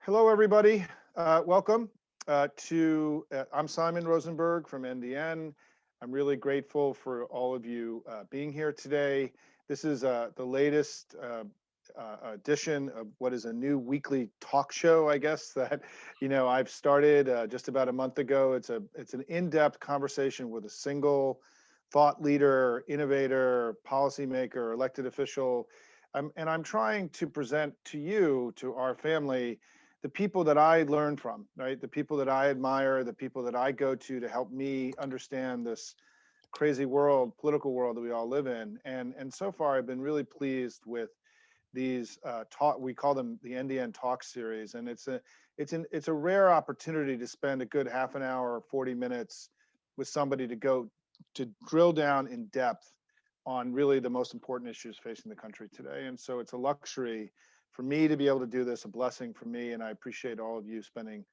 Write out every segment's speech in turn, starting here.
Hello, everybody. Welcome I'm Simon Rosenberg from NDN. I'm really grateful for all of you being here today. This is the latest edition of what is a new weekly talk show, I guess, that I've started just about a month ago. It's an in-depth conversation with a single thought leader, innovator, policymaker, elected official. And I'm trying to present to you, to our family, the people that I learn from, right? The people that I admire, the people that I go to help me understand this crazy world, political world that we all live in. And so far, I've been really pleased with these talk. We call them the NDN Talk series, and it's a rare opportunity to spend a good half an hour, 40 minutes with somebody to drill down in depth on really the most important issues facing the country today. And so it's a luxury for me to be able to do this, a blessing for me, and I appreciate all of you spending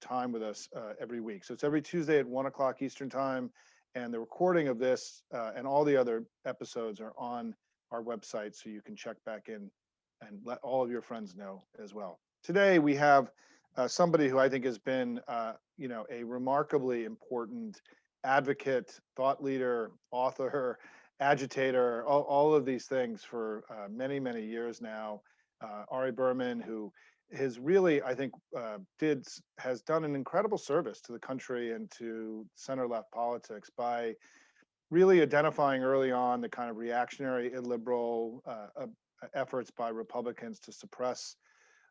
time with us every week. So it's every Tuesday at 1 o'clock Eastern time, and the recording of this and all the other episodes are on our website, so you can check back in and let all of your friends know as well. Today we have somebody who I think has been a remarkably important advocate, thought leader, author, agitator, all of these things for many, many years now. Ari Berman, who has really, I think, has done an incredible service to the country and to center-left politics by really identifying early on the kind of reactionary, illiberal efforts by Republicans to suppress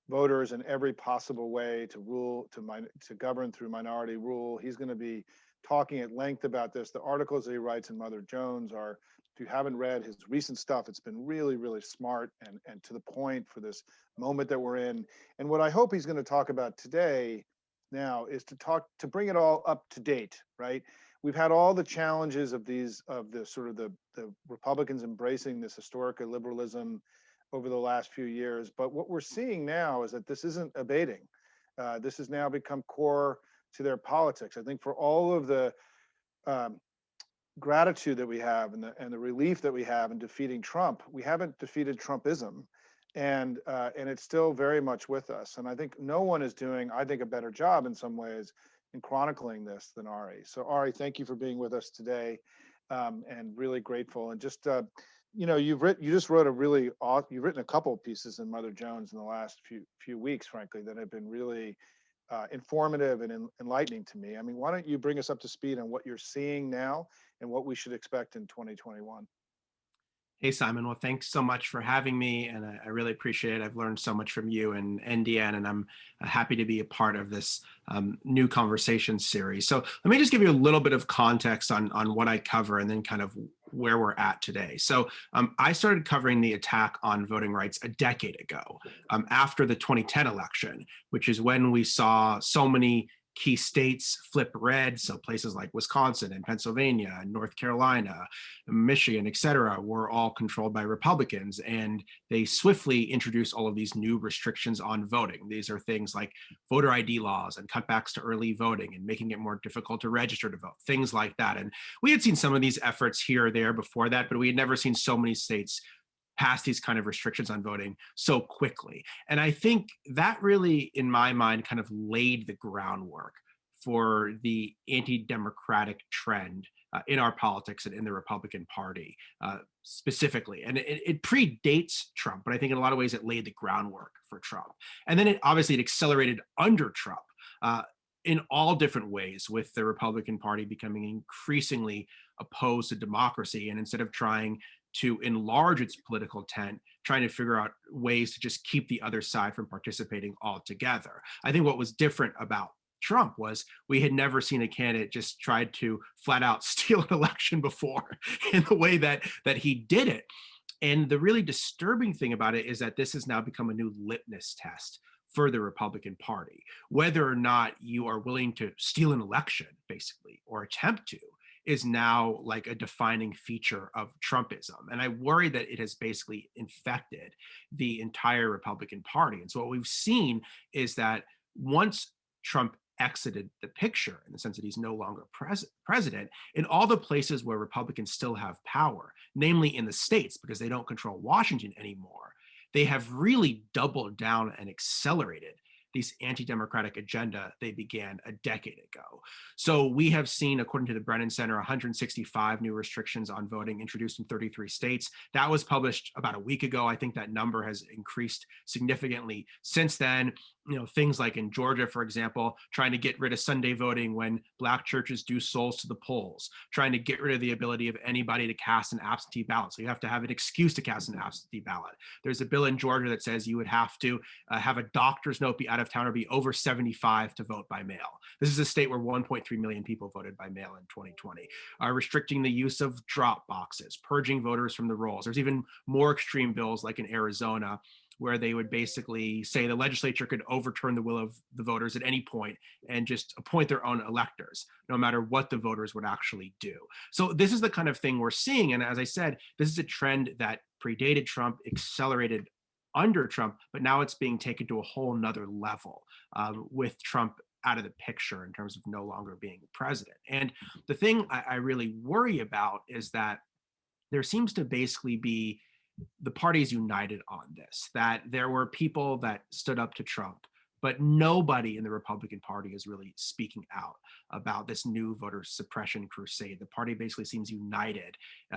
voters in every possible way, to govern through minority rule. He's going to be talking at length about this. The articles that he writes in Mother Jones are, if you haven't read his recent stuff, it's been really, really smart and to the point for this moment that we're in. And what I hope he's going to talk about today now is to bring it all up to date, right? We've had all the challenges of the Republicans embracing this historic liberalism over the last few years. But what we're seeing now is that this isn't abating. This has now become core to their politics. I think for all of the gratitude that we have and the relief that we have in defeating Trump, we haven't defeated Trumpism, and it's still very much with us. And I think no one is doing, I think, a better job in some ways in chronicling this than Ari. So Ari, thank you for being with us today, and really grateful. And just you've written a couple of pieces in Mother Jones in the last few weeks, frankly, that have been really informative and enlightening to me. I mean, why don't you bring us up to speed on what you're seeing now and what we should expect in 2021? Hey, Simon. Well, thanks so much for having me, and I really appreciate it. I've learned so much from you and NDN, and I'm happy to be a part of this new conversation series. So let me just give you a little bit of context on what I cover and then kind of where we're at today. So I started covering the attack on voting rights a decade ago, after the 2010 election, which is when we saw so many key states flip red. So places like Wisconsin and Pennsylvania and North Carolina, Michigan, et cetera, were all controlled by Republicans. And they swiftly introduced all of these new restrictions on voting. These are things like voter ID laws and cutbacks to early voting and making it more difficult to register to vote, things like that. And we had seen some of these efforts here or there before that, but we had never seen so many states pass these kind of restrictions on voting so quickly. And I think that really, in my mind, kind of laid the groundwork for the anti-democratic trend in our politics and in the Republican Party specifically. And it predates Trump, but I think in a lot of ways it laid the groundwork for Trump. And then it accelerated under Trump in all different ways, with the Republican Party becoming increasingly opposed to democracy. And instead of trying to enlarge its political tent, trying to figure out ways to just keep the other side from participating altogether. I think what was different about Trump was we had never seen a candidate just try to flat out steal an election before in the way that he did it. And the really disturbing thing about it is that this has now become a new litmus test for the Republican Party. Whether or not you are willing to steal an election, basically, or attempt to, is now like a defining feature of Trumpism. And I worry that it has basically infected the entire Republican Party. And so what we've seen is that once Trump exited the picture, in the sense that he's no longer president, in all the places where Republicans still have power, namely in the states, because they don't control Washington anymore, they have really doubled down and accelerated this anti-democratic agenda they began a decade ago. So we have seen, according to the Brennan Center, 165 new restrictions on voting introduced in 33 states. That was published about a week ago. I think that number has increased significantly since then. Things like in Georgia, for example, trying to get rid of Sunday voting when Black churches do souls to the polls, trying to get rid of the ability of anybody to cast an absentee ballot. So you have to have an excuse to cast an absentee ballot. There's a bill in Georgia that says you would have to have a doctor's note, be out of town, or be over 75 to vote by mail. This is a state where 1.3 million people voted by mail in 2020. Restricting the use of drop boxes, purging voters from the rolls. There's even more extreme bills like in Arizona, where they would basically say the legislature could overturn the will of the voters at any point and just appoint their own electors, no matter what the voters would actually do. So this is the kind of thing we're seeing. And as I said, this is a trend that predated Trump, accelerated under Trump, but now it's being taken to a whole nother level with Trump out of the picture in terms of no longer being president. And the thing I really worry about is that there seems to basically be the party's united on this, that there were people that stood up to Trump, but nobody in the Republican Party is really speaking out about this new voter suppression crusade. The party basically seems united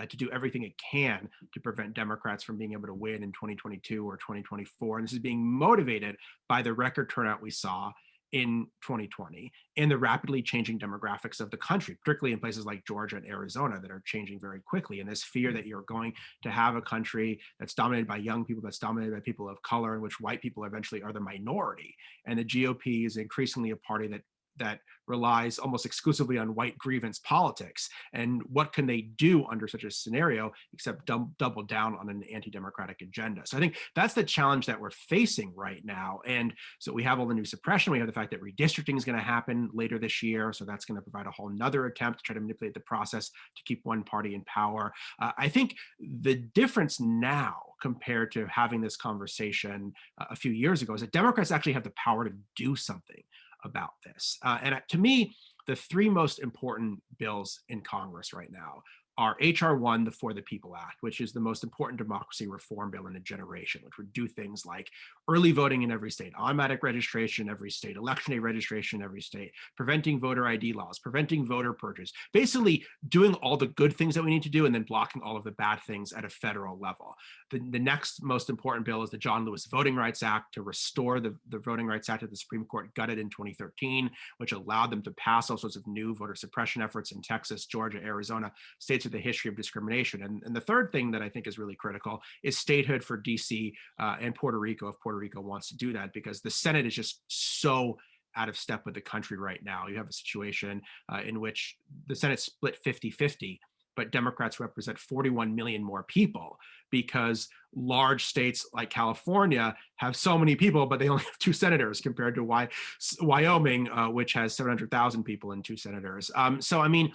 to do everything it can to prevent Democrats from being able to win in 2022 or 2024. And this is being motivated by the record turnout we saw in 2020 and the rapidly changing demographics of the country, particularly in places like Georgia and Arizona that are changing very quickly. And this fear that you're going to have a country that's dominated by young people, that's dominated by people of color, in which white people eventually are the minority. And the GOP is increasingly a party that relies almost exclusively on white grievance politics. And what can they do under such a scenario except double down on an anti-democratic agenda? So I think that's the challenge that we're facing right now. And so we have all the new suppression. We have the fact that redistricting is going to happen later this year. So that's going to provide a whole nother attempt to try to manipulate the process to keep one party in power. I think the difference now compared to having this conversation a few years ago is that Democrats actually have the power to do something about this. And to me, the three most important bills in Congress right now are H.R. 1, the For the People Act, which is the most important democracy reform bill in a generation, which would do things like early voting in every state, automatic registration in every state, election day registration in every state, preventing voter ID laws, preventing voter purges, basically doing all the good things that we need to do and then blocking all of the bad things at a federal level. The next most important bill is the John Lewis Voting Rights Act to restore the Voting Rights Act that the Supreme Court gutted in 2013, which allowed them to pass all sorts of new voter suppression efforts in Texas, Georgia, Arizona, states with a history of discrimination. And the third thing that I think is really critical is statehood for DC and Puerto Rico, if Puerto Rico wants to do that, because the Senate is just so out of step with the country right now. You have a situation in which the Senate split 50-50, but Democrats represent 41 million more people because large states like California have so many people, but they only have 2 senators compared to Wyoming, which has 700,000 people and 2 senators. So, I mean,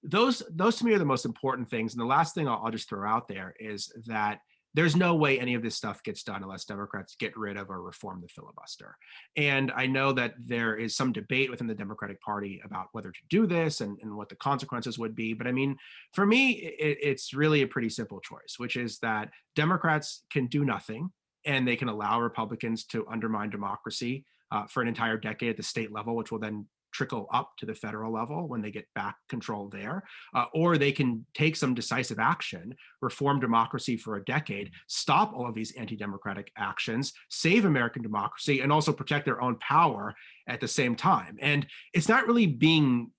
those to me are the most important things. And the last thing I'll just throw out there is that there's no way any of this stuff gets done unless Democrats get rid of or reform the filibuster. And I know that there is some debate within the Democratic Party about whether to do this and what the consequences would be. But I mean, for me, it's really a pretty simple choice, which is that Democrats can do nothing and they can allow Republicans to undermine democracy for an entire decade at the state level, which will then trickle up to the federal level when they get back control there, or they can take some decisive action, reform democracy for a decade, stop all of these anti-democratic actions, save American democracy, and also protect their own power at the same time. And it's not really being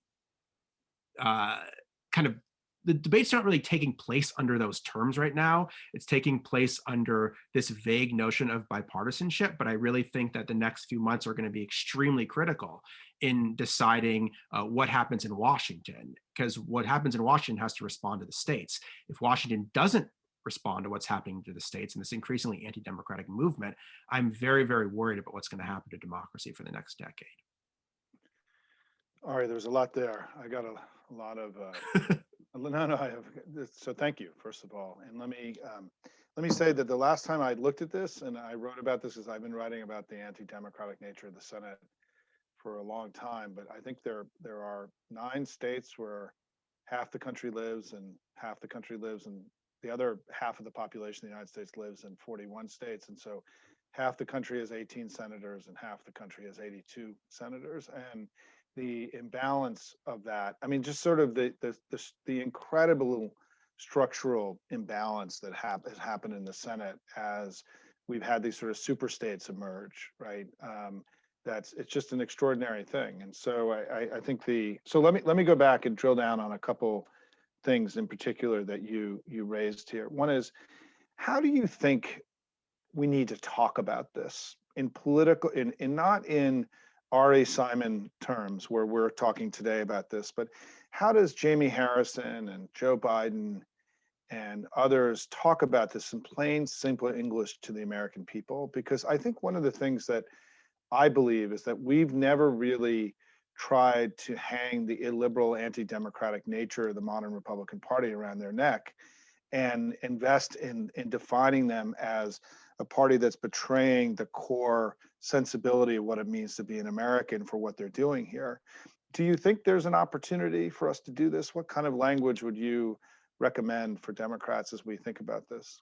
the debate's not really taking place under those terms right now. It's taking place under this vague notion of bipartisanship. But I really think that the next few months are going to be extremely critical in deciding what happens in Washington, because what happens in Washington has to respond to the states. If Washington doesn't respond to what's happening to the states and this increasingly anti-democratic movement, I'm very, very worried about what's going to happen to democracy for the next decade. All right, there's a lot there. I got a lot of no, I have. So thank you, first of all, and let me say that the last time I looked at this and I wrote about this, is I've been writing about the anti-democratic nature of the Senate for a long time, but I think there are 9 states where half the country lives, and half the country lives, and the other half of the population of the United States lives in 41 states, and so half the country has 18 senators and half the country has 82 senators. And the imbalance of that, I mean, just sort of the incredible structural imbalance that has happened in the Senate as we've had these sort of super states emerge, right? It's just an extraordinary thing. And so I think let me go back and drill down on a couple things in particular that you raised here. One is, how do you think we need to talk about this in political, in not in Ari Simon terms where we're talking today about this, but how does Jamie Harrison and Joe Biden and others talk about this in plain, simple English to the American people? Because I think one of the things that I believe is that we've never really tried to hang the illiberal, anti-democratic nature of the modern Republican Party around their neck and invest in defining them as a party that's betraying the core sensibility of what it means to be an American for what they're doing here. Do you think there's an opportunity for us to do this? What kind of language would you recommend for Democrats as we think about this?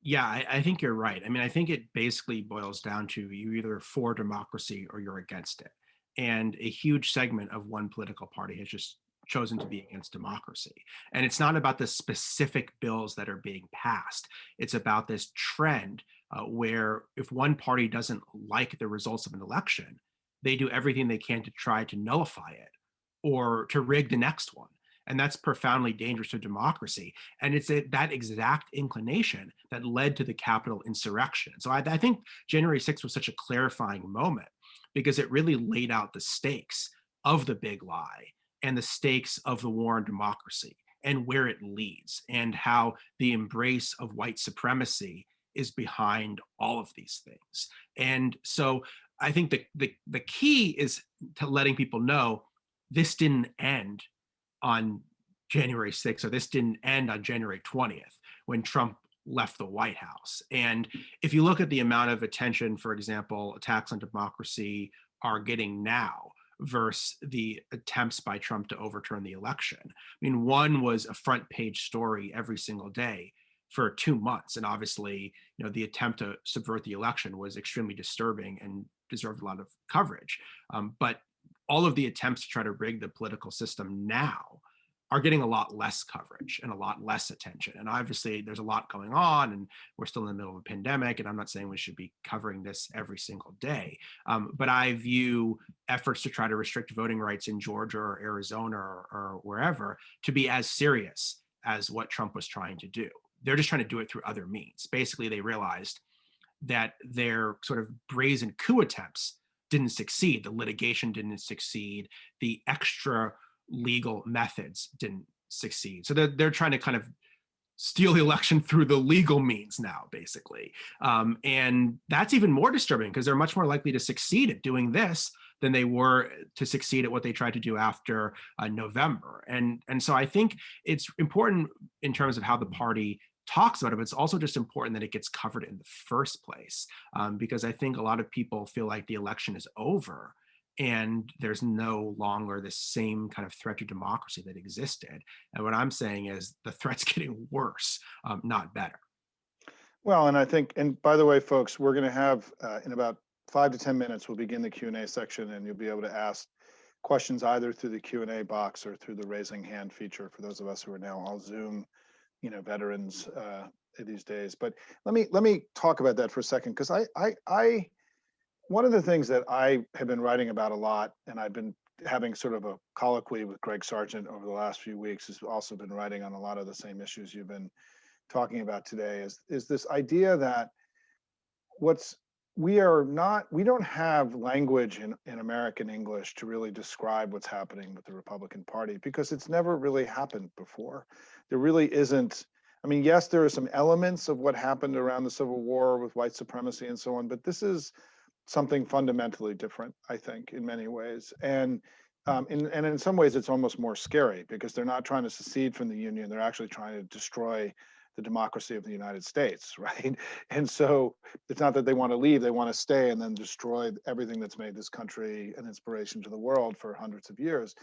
Yeah, I think you're right. I mean, I think it basically boils down to you're either for democracy or you're against it. And a huge segment of one political party has just chosen to be against democracy. And it's not about the specific bills that are being passed. It's about this trend where if one party doesn't like the results of an election, they do everything they can to try to nullify it or to rig the next one. And that's profoundly dangerous to democracy. And it's that exact inclination that led to the Capitol insurrection. So I think January 6th was such a clarifying moment because it really laid out the stakes of the big lie and the stakes of the war on democracy and where it leads and how the embrace of white supremacy is behind all of these things. And so I think the key is to letting people know this didn't end on January 6th, or this didn't end on January 20th when Trump left the White House. And if you look at the amount of attention, for example, attacks on democracy are getting now versus the attempts by Trump to overturn the election. I mean, one was a front page story every single day for 2 months. And obviously, the attempt to subvert the election was extremely disturbing and deserved a lot of coverage. But all of the attempts to try to rig the political system now are getting a lot less coverage and a lot less attention. And obviously there's a lot going on and we're still in the middle of a pandemic. And I'm not saying we should be covering this every single day. But I view efforts to try to restrict voting rights in Georgia or Arizona or wherever to be as serious as what Trump was trying to do. They're just trying to do it through other means. Basically, they realized that their sort of brazen coup attempts didn't succeed. The litigation didn't succeed. The extra legal methods didn't succeed. So they're trying to kind of steal the election through the legal means now, basically. And that's even more disturbing because they're much more likely to succeed at doing this than they were to succeed at what they tried to do after November. And so I think it's important in terms of how the party talks about it, but it's also just important that it gets covered in the first place, because I think a lot of people feel like the election is over and there's no longer the same kind of threat to democracy that existed. And what I'm saying is the threat's getting worse, not better. Well, and I think, and by the way, folks, we're going to have in about 5 to 10 minutes, we'll begin the Q&A section, and you'll be able to ask questions either through the Q&A box or through the raising hand feature for those of us who are now all Zoom veterans these days. But let me talk about that for a second, because I one of the things that I have been writing about a lot, and I've been having sort of a colloquy with Greg Sargent over the last few weeks, has also been writing on a lot of the same issues you've been talking about today, is this idea that we don't have language in American English to really describe what's happening with the Republican Party, because it's never really happened before. There really isn't. I mean, yes, there are some elements of what happened around the Civil War with white supremacy and so on, but this is something fundamentally different, I think, in many ways. And in some ways, it's almost more scary because they're not trying to secede from the Union. They're actually trying to destroy the democracy of the United States, right? And so it's not that they want to leave, they want to stay and then destroy everything that's made this country an inspiration to the world for hundreds of years.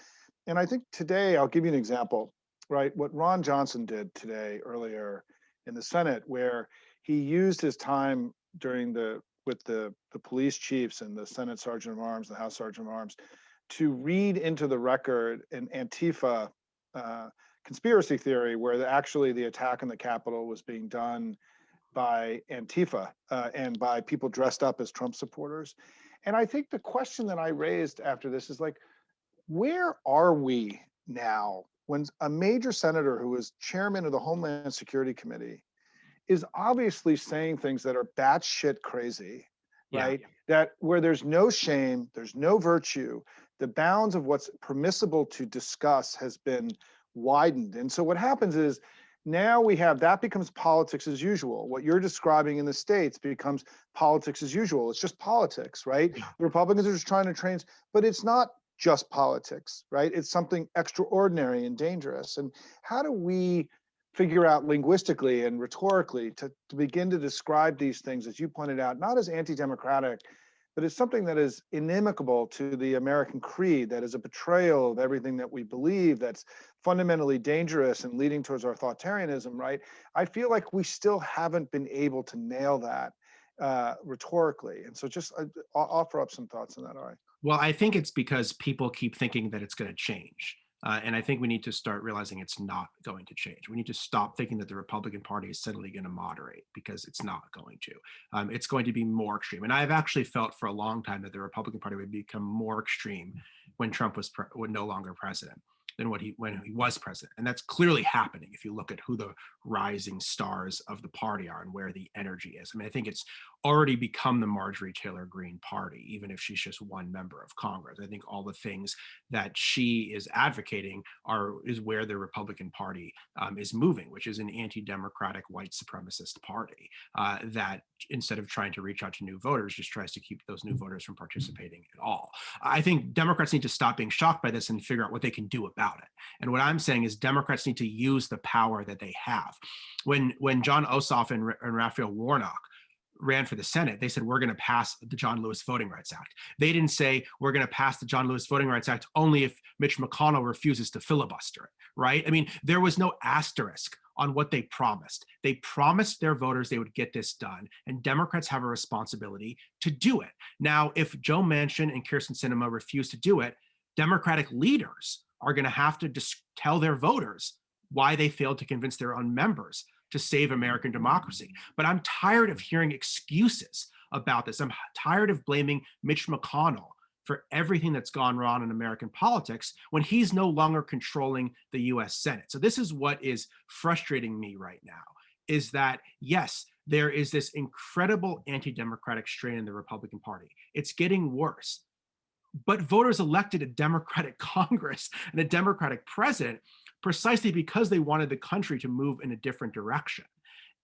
And I think today, I'll give you an example, right? What Ron Johnson did today earlier in the Senate, where he used his time during with the police chiefs and the Senate Sergeant of Arms, the House Sergeant of Arms, to read into the record an Antifa conspiracy theory where actually the attack on the Capitol was being done by Antifa and by people dressed up as Trump supporters. And I think the question that I raised after this is like, where are we now when a major senator who is chairman of the Homeland Security Committee is obviously saying things that are batshit crazy, right? That where there's no shame, there's no virtue, the bounds of what's permissible to discuss has been widened. And so what happens is now we have that becomes politics as usual. What you're describing in the States becomes politics as usual. It's just politics, right? Yeah. The Republicans are just trying to train, but it's not just politics, right? It's something extraordinary and dangerous. And how do we figure out linguistically and rhetorically to begin to describe these things, as you pointed out, not as anti-democratic, but as something that is inimical to the American creed, that is a betrayal of everything that we believe, that's fundamentally dangerous and leading towards authoritarianism, right? I feel like we still haven't been able to nail that rhetorically. And so just I'll offer up some thoughts on that, Ari. Well, I think it's because people keep thinking that it's going to change. And I think we need to start realizing it's not going to change. We need to stop thinking that the Republican Party is suddenly going to moderate, because it's not going to. It's going to be more extreme. And I've actually felt for a long time that the Republican Party would become more extreme when Trump was no longer president than when he was president. And that's clearly happening if you look at who the rising stars of the party are and where the energy is. I mean, I think it's already become the Marjorie Taylor Greene party, even if she's just one member of Congress. I think all the things that she is advocating is where the Republican Party is moving, which is an anti-democratic white supremacist party that, instead of trying to reach out to new voters, just tries to keep those new voters from participating at all. I think Democrats need to stop being shocked by this and figure out what they can do about it. And what I'm saying is Democrats need to use the power that they have. When John Ossoff and Raphael Warnock ran for the Senate, they said, we're going to pass the John Lewis Voting Rights Act. They didn't say, we're going to pass the John Lewis Voting Rights Act only if Mitch McConnell refuses to filibuster it, right? I mean, there was no asterisk on what they promised. They promised their voters they would get this done, and Democrats have a responsibility to do it. Now, if Joe Manchin and Kyrsten Sinema refuse to do it, Democratic leaders are going to have to tell their voters why they failed to convince their own members to save American democracy. But I'm tired of hearing excuses about this. I'm tired of blaming Mitch McConnell for everything that's gone wrong in American politics when he's no longer controlling the US Senate. So this is what is frustrating me right now, is that, yes, there is this incredible anti-democratic strain in the Republican Party. It's getting worse. But voters elected a Democratic Congress and a Democratic president precisely because they wanted the country to move in a different direction.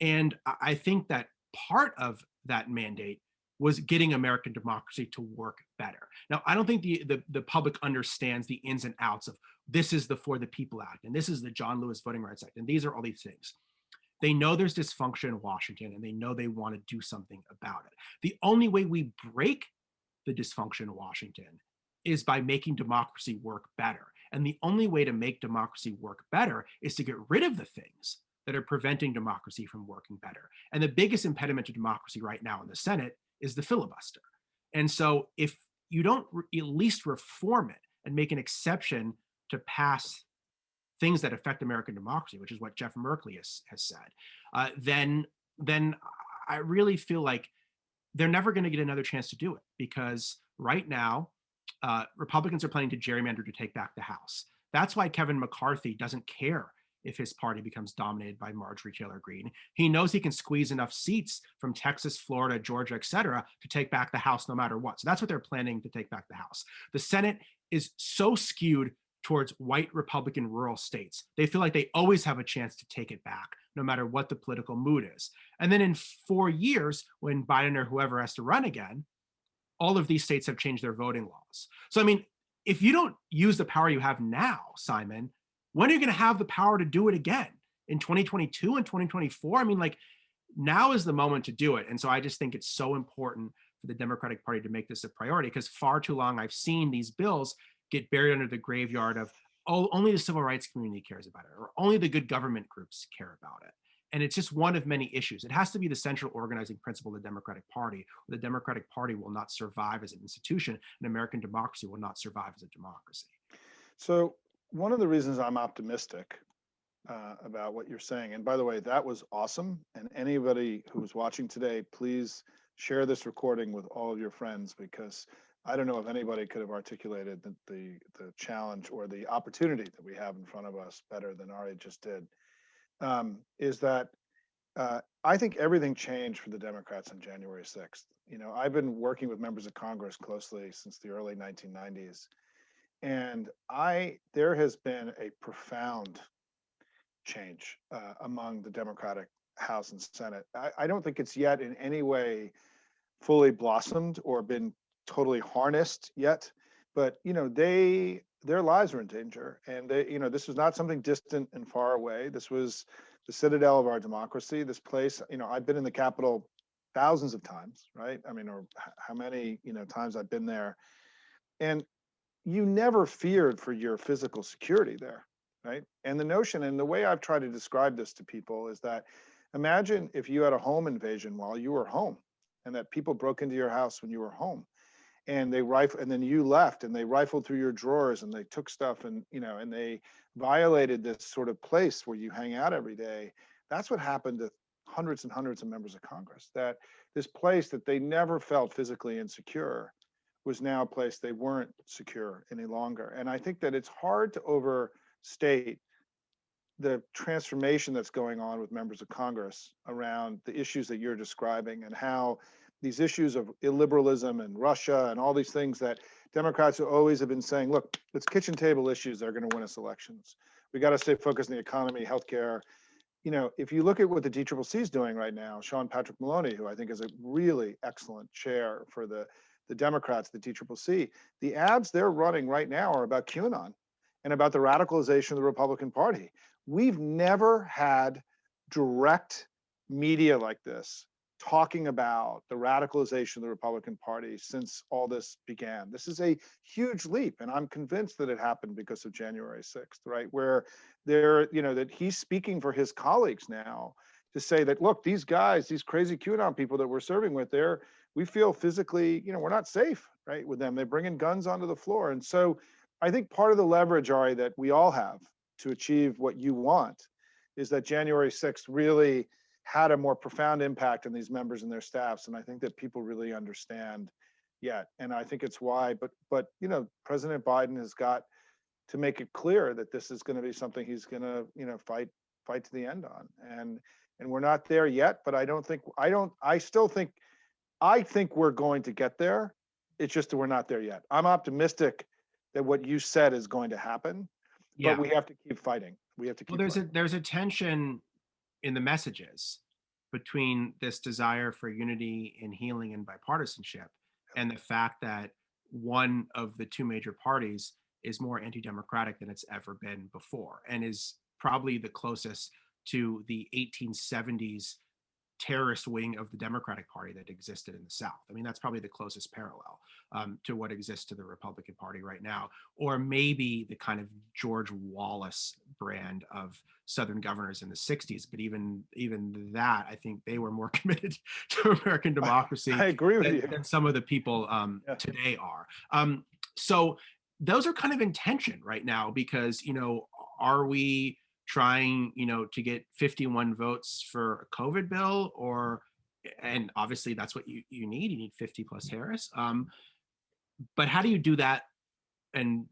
And I think that part of that mandate was getting American democracy to work better. Now, I don't think the public understands the ins and outs of this is the For the People Act, and this is the John Lewis Voting Rights Act, and these are all these things. They know there's dysfunction in Washington, and they know they want to do something about it. The only way we break the dysfunction in Washington is by making democracy work better. And the only way to make democracy work better is to get rid of the things that are preventing democracy from working better. And the biggest impediment to democracy right now in the Senate is the filibuster. And so if you don't at least reform it and make an exception to pass things that affect American democracy, which is what Jeff Merkley has said, then I really feel like they're never going to get another chance to do it, because right now, Republicans are planning to gerrymander to take back the House. That's why Kevin McCarthy doesn't care if his party becomes dominated by Marjorie Taylor Greene. He knows he can squeeze enough seats from Texas, Florida, Georgia, et cetera, to take back the House no matter what. So that's what they're planning, to take back the House. The Senate is so skewed towards white Republican rural states. They feel like they always have a chance to take it back, no matter what the political mood is. And then in 4 years, when Biden or whoever has to run again, all of these states have changed their voting laws. So, I mean, if you don't use the power you have now, Simon, when are you going to have the power to do it again? In 2022 and 2024? I mean, like, now is the moment to do it. And so I just think it's so important for the Democratic Party to make this a priority, because far too long I've seen these bills get buried under the graveyard of, oh, only the civil rights community cares about it, or only the good government groups care about it. And it's just one of many issues. It has to be the central organizing principle of the Democratic Party. The Democratic Party will not survive as an institution, and American democracy will not survive as a democracy. So one of the reasons I'm optimistic about what you're saying, and by the way, that was awesome. And anybody who was watching today, please share this recording with all of your friends, because I don't know if anybody could have articulated the challenge or the opportunity that we have in front of us better than Ari just did. Is that I think everything changed for the Democrats on January 6th. You know, I've been working with members of Congress closely since the early 1990s, and there has been a profound change among the Democratic House and Senate. I don't think it's yet in any way fully blossomed or been totally harnessed yet, but you know, their lives are in danger, and this was not something distant and far away. This was the citadel of our democracy. This place, I've been in the Capitol thousands of times, right? I mean, or how many times I've been there, and you never feared for your physical security there, right? And the notion, and the way I've tried to describe this to people is that imagine if you had a home invasion while you were home, and that people broke into your house when you were home, and and then you left, and they rifled through your drawers, and they took stuff, and and they violated this sort of place where you hang out every day. That's what happened to hundreds and hundreds of members of Congress. That this place that they never felt physically insecure was now a place they weren't secure any longer. And I think that it's hard to overstate the transformation that's going on with members of Congress around the issues that you're describing, and how these issues of illiberalism and Russia and all these things that Democrats always have been saying, look, it's kitchen table issues that are going to win us elections. We got to stay focused on the economy, healthcare. If you look at what the DCCC is doing right now, Sean Patrick Maloney, who I think is a really excellent chair for the Democrats, the DCCC, the ads they're running right now are about QAnon and about the radicalization of the Republican Party. We've never had direct media like this talking about the radicalization of the Republican Party since all this began. This is a huge leap, and I'm convinced that it happened because of January 6th, right? Where that he's speaking for his colleagues now to say that, look, these guys, these crazy QAnon people that we're serving with there, we feel physically, we're not safe, right, with them. They're bringing guns onto the floor. And so I think part of the leverage, Ari, that we all have to achieve what you want is that January 6th really had a more profound impact on these members and their staffs. And I think that people really understand yet. And I think it's why, but President Biden has got to make it clear that this is going to be something he's going to, fight to the end on. And we're not there yet, but I think we're going to get there. It's just that we're not there yet. I'm optimistic that what you said is going to happen, but we have to keep fighting. We have to keep fighting. There's a tension in the messages between this desire for unity and healing and bipartisanship and the fact that one of the two major parties is more anti-democratic than it's ever been before, and is probably the closest to the 1870s terrorist wing of the Democratic Party that existed in the South. I mean, that's probably the closest parallel to what exists to the Republican Party right now, or maybe the kind of George Wallace brand of Southern governors in the 60s. But even that, I think they were more committed to American democracy I agree with you. than some of the people today are. So those are kind of in tension right now because, are we trying, to get 51 votes for a COVID bill, and obviously that's what you need 50 plus Harris. But how do you do that and,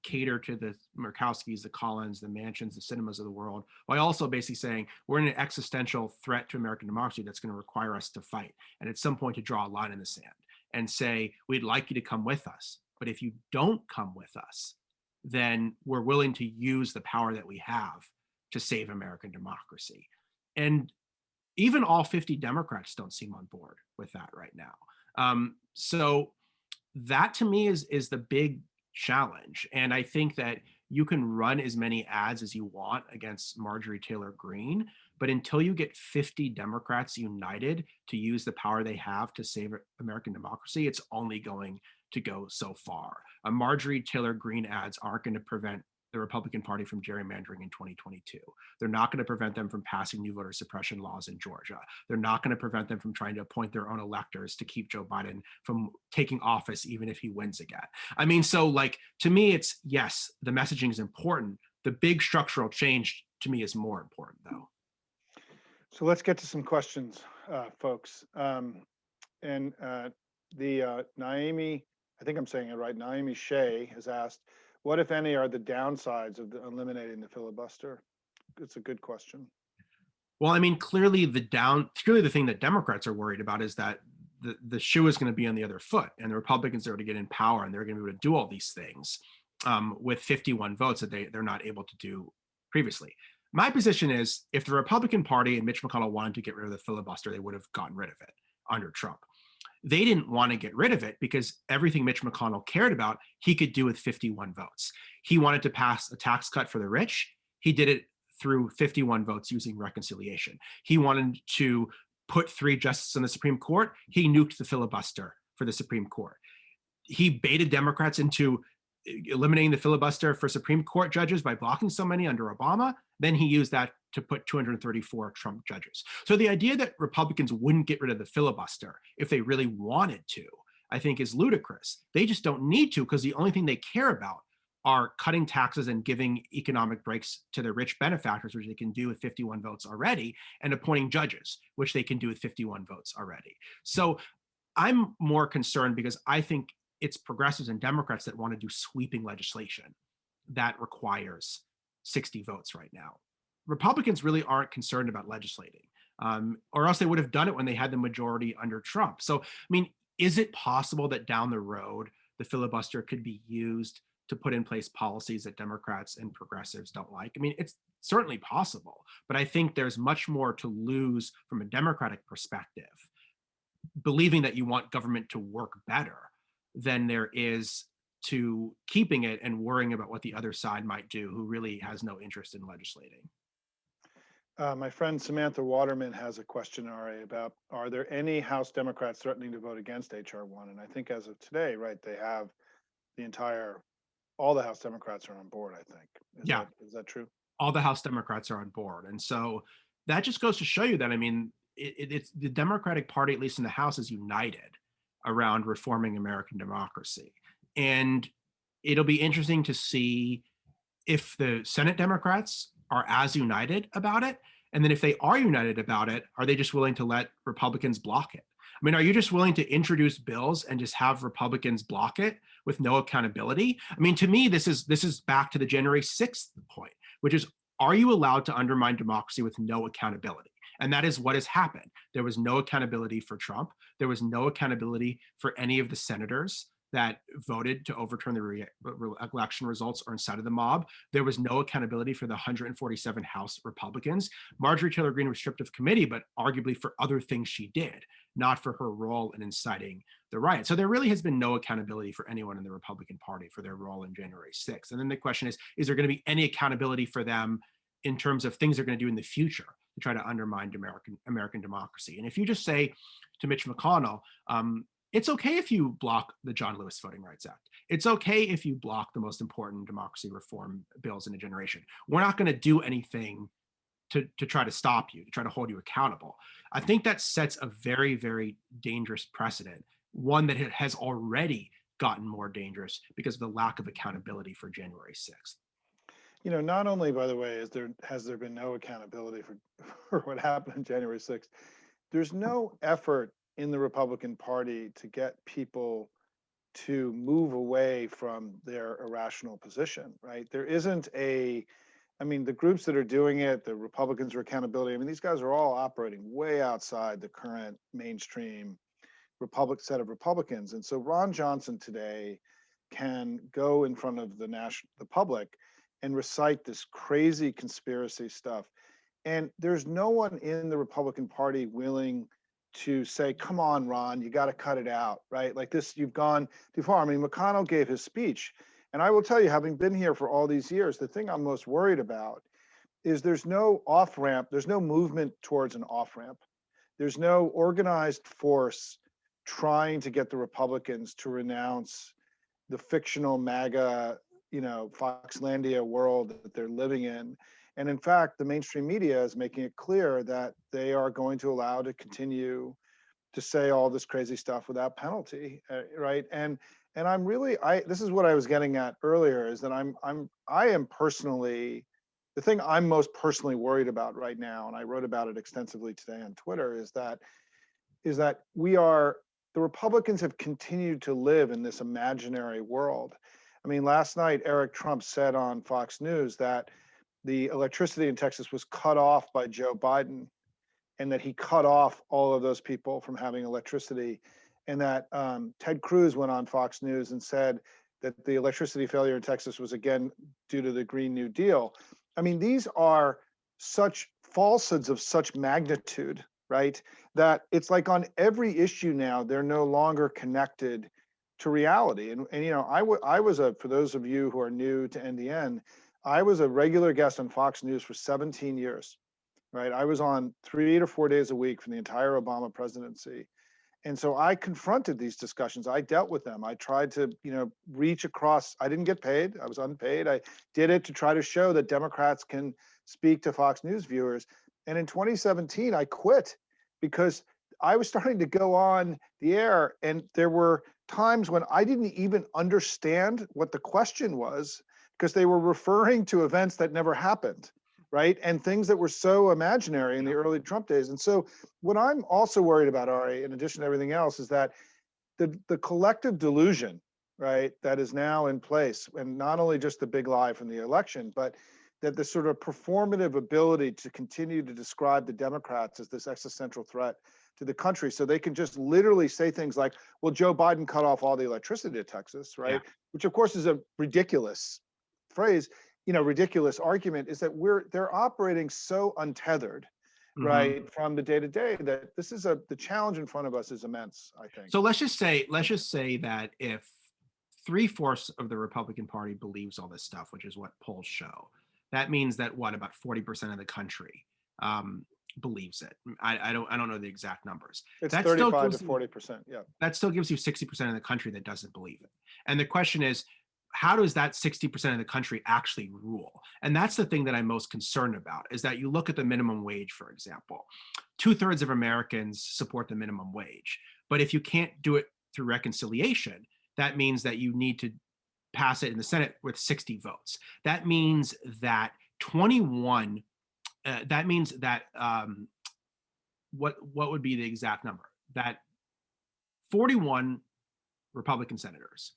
cater to the Murkowskis, the Collins, the Manchins, the Cinemas of the world, while also basically saying we're in an existential threat to American democracy that's going to require us to fight. And at some point to draw a line in the sand and say, we'd like you to come with us. But if you don't come with us, then we're willing to use the power that we have to save American democracy. And even all 50 Democrats don't seem on board with that right now. So that to me is the big challenge. And I think that you can run as many ads as you want against Marjorie Taylor Greene, but until you get 50 Democrats united to use the power they have to save American democracy, it's only going to go so far. Marjorie Taylor Greene ads aren't going to prevent the Republican Party from gerrymandering in 2022. They're not going to prevent them from passing new voter suppression laws in Georgia. They're not going to prevent them from trying to appoint their own electors to keep Joe Biden from taking office, even if he wins again. I mean, so like, to me, it's yes, the messaging is important. The big structural change to me is more important, though. So let's get to some questions, folks. And Naomi, I think I'm saying it right, Naomi Shea has asked, what, if any, are the downsides of eliminating the filibuster? It's a good question. Well, I mean, clearly the thing that Democrats are worried about is that the shoe is going to be on the other foot, and the Republicans are going to get in power, and they're going to be able to do all these things with 51 votes that they're not able to do previously. My position is, if the Republican Party and Mitch McConnell wanted to get rid of the filibuster, they would have gotten rid of it under Trump. They didn't want to get rid of it because everything Mitch McConnell cared about, he could do with 51 votes. He wanted to pass a tax cut for the rich. He did it through 51 votes using reconciliation. He wanted to put 3 justices on the Supreme Court. He nuked the filibuster for the Supreme Court. He baited Democrats into eliminating the filibuster for Supreme Court judges by blocking so many under Obama. Then he used that to put 234 Trump judges. So the idea that Republicans wouldn't get rid of the filibuster if they really wanted to, I think, is ludicrous. They just don't need to, because the only thing they care about are cutting taxes and giving economic breaks to the rich benefactors, which they can do with 51 votes already, and appointing judges, which they can do with 51 votes already. So I'm more concerned because I think it's progressives and Democrats that want to do sweeping legislation that requires 60 votes right now. Republicans really aren't concerned about legislating, or else they would have done it when they had the majority under Trump. So, I mean, is it possible that down the road, the filibuster could be used to put in place policies that Democrats and progressives don't like? I mean, it's certainly possible, but I think there's much more to lose from a Democratic perspective, believing that you want government to work better, than there is to keeping it and worrying about what the other side might do, who really has no interest in legislating. My friend Samantha Waterman has a question, Ari, about, are there any House Democrats threatening to vote against H.R. 1? And I think as of today, right, they have all the House Democrats are on board, I think. Is that true? All the House Democrats are on board. And so that just goes to show you that, I mean, it's the Democratic Party, at least in the House, is united around reforming American democracy. And it'll be interesting to see if the Senate Democrats are as united about it. And then if they are united about it, are they just willing to let Republicans block it? I mean, are you just willing to introduce bills and just have Republicans block it with no accountability? I mean, to me, this is back to the January 6th point, which is, are you allowed to undermine democracy with no accountability? And that is what has happened. There was no accountability for Trump. There was no accountability for any of the senators that voted to overturn the election results or incited the mob. There was no accountability for the 147 House Republicans. Marjorie Taylor Greene was stripped of committee, but arguably for other things she did, not for her role in inciting the riot. So there really has been no accountability for anyone in the Republican Party for their role in January 6th. And then the question is there going to be any accountability for them in terms of things they're going to do in the future to try to undermine American democracy? And if you just say to Mitch McConnell, it's okay if you block the John Lewis Voting Rights Act. It's okay if you block the most important democracy reform bills in a generation. We're not going to do anything to try to stop you, to try to hold you accountable. I think that sets a very, very dangerous precedent, one that has already gotten more dangerous because of the lack of accountability for January 6th. You know, not only, by the way, has there been no accountability for what happened on January 6th, there's no effort in the Republican Party to get people to move away from their irrational position, right? There isn't the groups that are doing it, the Republicans for Accountability, I mean, these guys are all operating way outside the current mainstream set of Republicans. And so Ron Johnson today can go in front of the public and recite this crazy conspiracy stuff. And there's no one in the Republican Party willing to say, come on, Ron, you got to cut it out, right? Like this, you've gone too far. I mean, McConnell gave his speech. And I will tell you, having been here for all these years, the thing I'm most worried about is there's no off-ramp, there's no movement towards an off-ramp. There's no organized force trying to get the Republicans to renounce the fictional MAGA Foxlandia world that they're living in. And in fact, the mainstream media is making it clear that they are going to allow to continue to say all this crazy stuff without penalty, right? And I'm really, this is what I was getting at earlier, is that I am personally, the thing I'm most personally worried about right now, and I wrote about it extensively today on Twitter, is that the Republicans have continued to live in this imaginary world. I mean, last night, Eric Trump said on Fox News that the electricity in Texas was cut off by Joe Biden, and that he cut off all of those people from having electricity. And that Ted Cruz went on Fox News and said that the electricity failure in Texas was again due to the Green New Deal. I mean, these are such falsehoods of such magnitude, right? That it's like on every issue now, they're no longer connected to reality. And I was for those of you who are new to NDN, I was a regular guest on Fox News for 17 years, right? I was on 3 to 4 days a week for the entire Obama presidency. And so I confronted these discussions. I dealt with them. I tried to, reach across. I didn't get paid. I was unpaid. I did it to try to show that Democrats can speak to Fox News viewers. And in 2017, I quit because I was starting to go on the air, and there were times when I didn't even understand what the question was because they were referring to events that never happened, right? And things that were so imaginary in the early Trump days. And so what I'm also worried about, Ari, in addition to everything else, is that the collective delusion, right, that is now in place, and not only just the big lie from the election, but that the sort of performative ability to continue to describe the Democrats as this existential threat to the country. So they can just literally say things like, well, Joe Biden cut off all the electricity to Texas, right? Yeah. Which of course is a ridiculous phrase, ridiculous argument, is that they're operating so untethered, right, from the day to day, that this is the challenge in front of us is immense, I think. So let's just say that if 3/4 of the Republican Party believes all this stuff, which is what polls show, that means that about 40% of the country believes it. I don't know the exact numbers. It's 35 to 40%. Yeah. That still gives you 60% of the country that doesn't believe it. And the question is, how does that 60% of the country actually rule? And that's the thing that I'm most concerned about, is that you look at the minimum wage, for example. 2/3 of Americans support the minimum wage. But if you can't do it through reconciliation, that means that you need to pass it in the Senate with 60 votes. That means that what would be the exact number? That 41 Republican senators,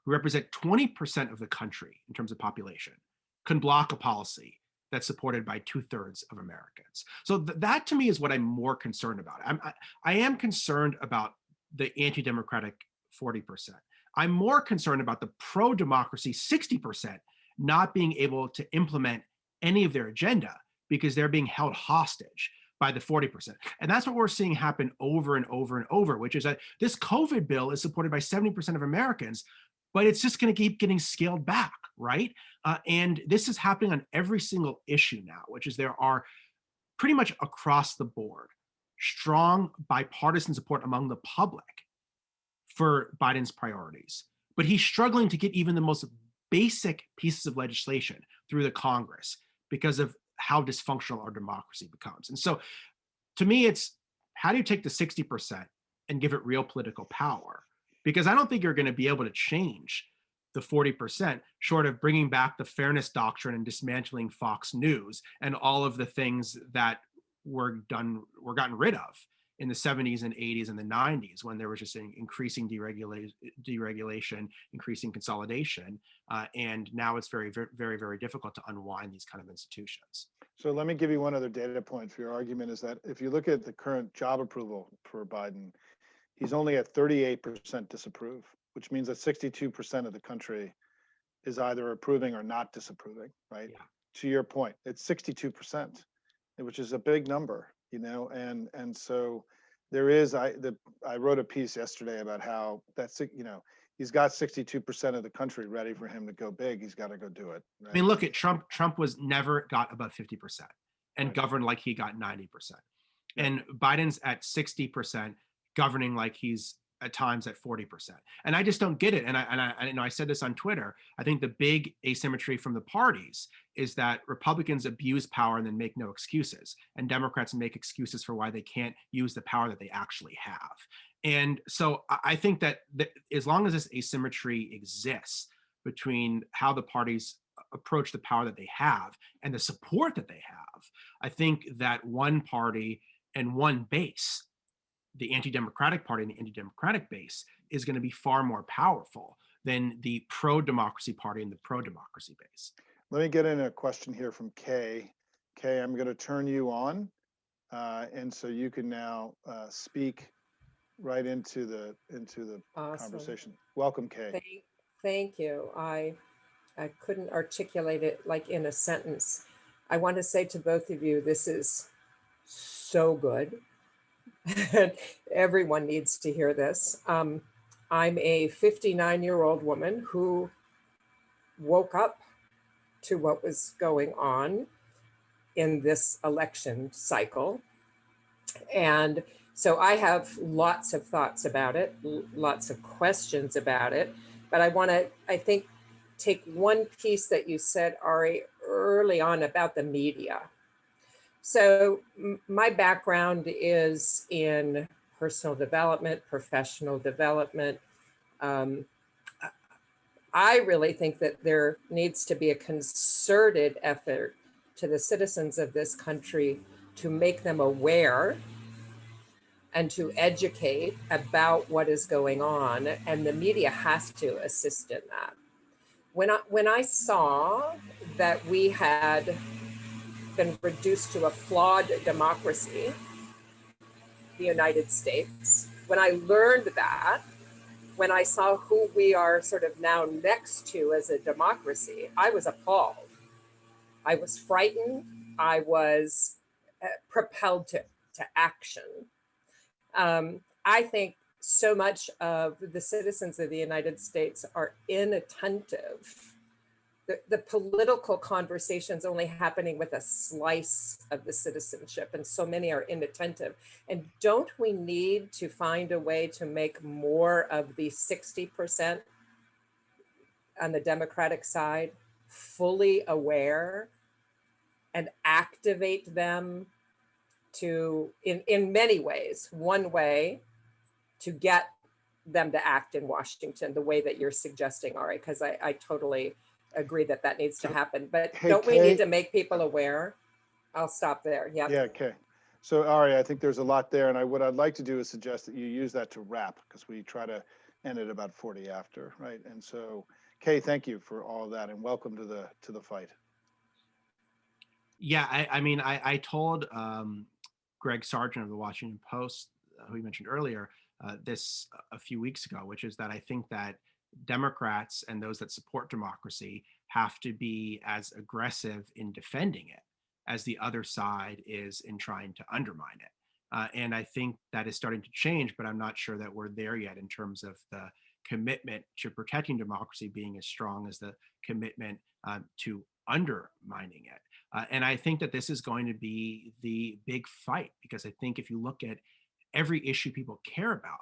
who represent 20% of the country in terms of population, can block a policy that's supported by 2/3 of Americans. So that to me is what I'm more concerned about. I am concerned about the anti-democratic 40%. I'm more concerned about the pro-democracy 60% not being able to implement any of their agenda because they're being held hostage by the 40%. And that's what we're seeing happen over and over and over, which is that this COVID bill is supported by 70% of Americans, but it's just going to keep getting scaled back, right? And this is happening on every single issue now, which is there are pretty much across the board strong bipartisan support among the public for Biden's priorities. But he's struggling to get even the most basic pieces of legislation through the Congress because of how dysfunctional our democracy becomes. And so to me, it's how do you take the 60% and give it real political power? Because I don't think you're going to be able to change the 40% short of bringing back the fairness doctrine and dismantling Fox News and all of the things that were gotten rid of in the 70s and 80s and the 90s, when there was just an increasing deregulation, increasing consolidation. And now it's very, very, very, very difficult to unwind these kind of institutions. So let me give you one other data point for your argument, is that if you look at the current job approval for Biden, he's only at 38% disapprove, which means that 62% of the country is either approving or not disapproving, right? Yeah. To your point, it's 62%, which is a big number, and so there is, I wrote a piece yesterday about how that's, he's got 62% of the country ready for him to go big. He's got to go do it. Right? I mean, look at Trump. Trump was never got above 50% and governed like he got 90%. And Biden's at 60%, governing like he's at times at 40%. And I just don't get it. And I said this on Twitter. I think the big asymmetry from the parties is that Republicans abuse power and then make no excuses, and Democrats make excuses for why they can't use the power that they actually have. And so I think that as long as this asymmetry exists between how the parties approach the power that they have and the support that they have, I think that one party and one base, the anti-democratic party and the anti-democratic base, is going to be far more powerful than the pro-democracy party and the pro-democracy base. Let me get in a question here from Kay. Kay, I'm going to turn you on, and so you can now speak right into the Awesome. conversation. Welcome, Kay. Thank you. I couldn't articulate it like in a sentence. I want to say to both of you, this is so good. Everyone needs to hear this. I'm a 59-year-old woman who woke up to what was going on in this election cycle. And so I have lots of thoughts about it, lots of questions about it. But I want to, I think, take one piece that you said, Ari, early on about the media. So my background is in personal development, professional development. I really think that there needs to be a concerted effort to the citizens of this country to make them aware and to educate about what is going on. And the media has to assist in that. When I saw that we had been reduced to a flawed democracy, the United States, when I learned that, when I saw who we are sort of now next to as a democracy, I was appalled. I was frightened. I was propelled to action. I think so much of the citizens of the United States are inattentive. The political conversation's only happening with a slice of the citizenship, and so many are inattentive. And don't we need to find a way to make more of the 60% on the Democratic side fully aware and activate them to, in many ways, one way to get them to act in Washington the way that you're suggesting, Ari, because I totally agree that that needs to happen. But Hey, don't we Kay, need to make people aware? I'll stop there. Yep. Yeah, okay. So Ari, I think there's a lot there, and what I'd like to do is suggest that you use that to wrap, because we try to end at about 40 after, right? And so, Kay, thank you for all of that, and welcome to the fight. Yeah, I told Greg Sargent of the Washington Post, who you mentioned earlier, this a few weeks ago, which is that I think that Democrats and those that support democracy have to be as aggressive in defending it as the other side is in trying to undermine it. And I think that is starting to change, but I'm not sure that we're there yet in terms of the commitment to protecting democracy being as strong as the commitment to undermining it. And I think that this is going to be the big fight, because I think if you look at every issue people care about,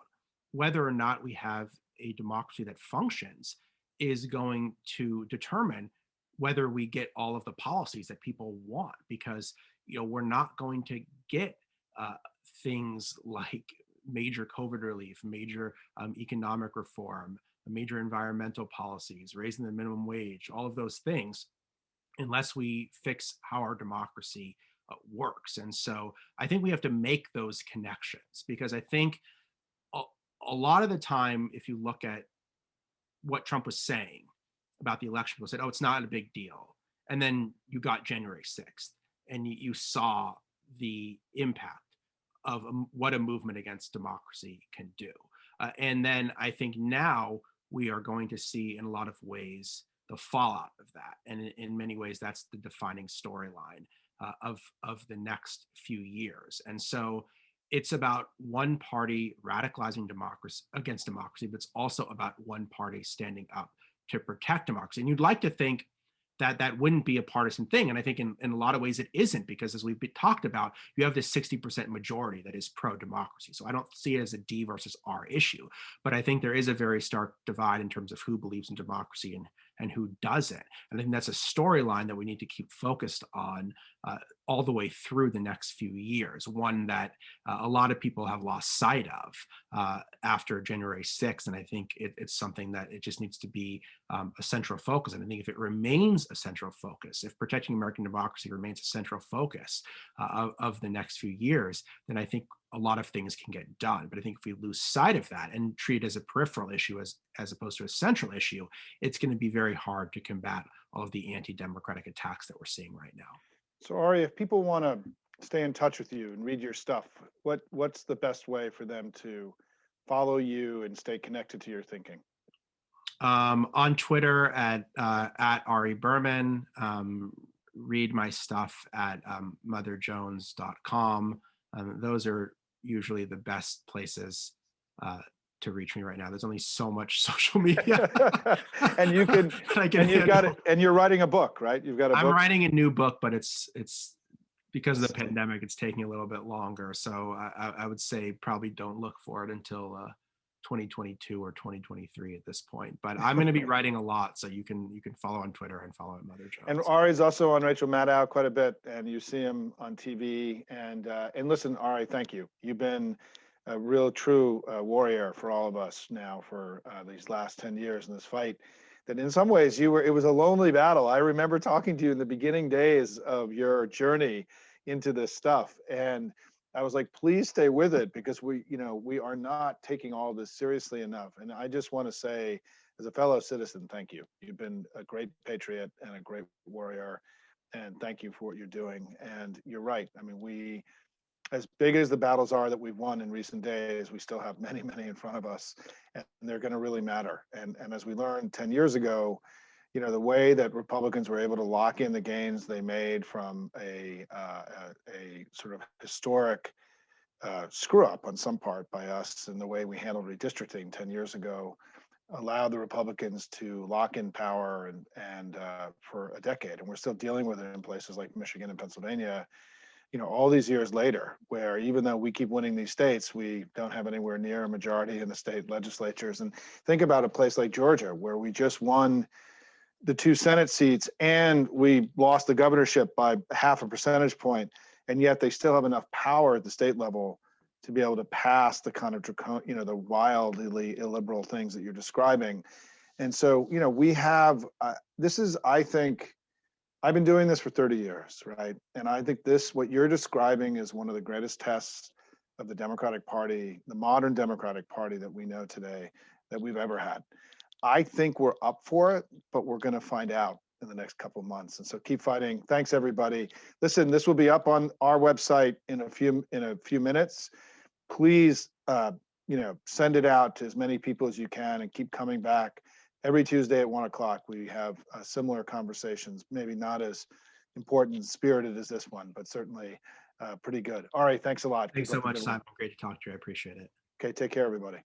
whether or not we have a democracy that functions is going to determine whether we get all of the policies that people want, because we're not going to get things like major COVID relief, major economic reform, major environmental policies, raising the minimum wage, all of those things, unless we fix how our democracy works. And so I think we have to make those connections, because I think a lot of the time, if you look at what Trump was saying about the election, people said, oh, it's not a big deal. And then you got January 6th and you saw the impact of what a movement against democracy can do. And then I think now we are going to see in a lot of ways the fallout of that. And in many ways, that's the defining storyline of the next few years. And so it's about one party radicalizing democracy against democracy, but it's also about one party standing up to protect democracy. And you'd like to think that wouldn't be a partisan thing. And I think in a lot of ways it isn't, because as we've talked about, you have this 60% majority that is pro-democracy. So I don't see it as a D versus R issue, but I think there is a very stark divide in terms of who believes in democracy and who doesn't. And I think that's a storyline that we need to keep focused on all the way through the next few years, one that a lot of people have lost sight of after January 6th. And I think it's something that it just needs to be a central focus. And I think if it remains a central focus, if protecting American democracy remains a central focus of the next few years, then I think a lot of things can get done. But I think if we lose sight of that and treat it as a peripheral issue as opposed to a central issue, it's going to be very hard to combat all of the anti-democratic attacks that we're seeing right now. So Ari, if people want to stay in touch with you and read your stuff, what's the best way for them to follow you and stay connected to your thinking? On Twitter at Ari Berman. Read my stuff at motherjones.com. Those are usually the best places to reach me right now. There's only so much social media. And you can, and you've got it, and you're writing a book, right? You've got a book. I'm writing a new book, but it's because of the pandemic, it's taking a little bit longer. So I would say probably don't look for it until 2022 or 2023 at this point. But I'm going to be writing a lot, so you can follow on Twitter and follow at Mother Jones. And Ari's also on Rachel Maddow quite a bit, and you see him on TV. And listen, Ari, thank you. You've been a real true warrior for all of us now for these last 10 years in this fight. That in some ways it was a lonely battle. I remember talking to you in the beginning days of your journey into this stuff, and I was like, please stay with it, because we are not taking all this seriously enough. And I just want to say, as a fellow citizen, thank you. You've been a great patriot and a great warrior, and thank you for what you're doing. And you're right. I mean, as big as the battles are that we've won in recent days, we still have many, many in front of us, and they're going to really matter. And as we learned 10 years ago, the way that Republicans were able to lock in the gains they made from a sort of historic screw up on some part by us, and the way we handled redistricting 10 years ago allowed the Republicans to lock in power and for a decade. And we're still dealing with it in places like Michigan and Pennsylvania, all these years later, where even though we keep winning these states, we don't have anywhere near a majority in the state legislatures. And think about a place like Georgia, where we just won the 2 Senate seats and we lost the governorship by 0.5 percentage point, and yet they still have enough power at the state level to be able to pass the kind of the wildly illiberal things that you're describing. And so, we have this is, I think, I've been doing this for 30 years, right? And I think what you're describing is one of the greatest tests of the Democratic Party, the modern Democratic Party that we know today, that we've ever had. I think we're up for it, but we're going to find out in the next couple of months. And so keep fighting. Thanks, everybody. Listen, this will be up on our website in a few minutes. Please, send it out to as many people as you can, and keep coming back. Every Tuesday at 1 o'clock, we have similar conversations, maybe not as important and spirited as this one, but certainly pretty good. All right, thanks a lot. Thanks so much, Simon. Great to talk to you. I appreciate it. Okay, take care, everybody.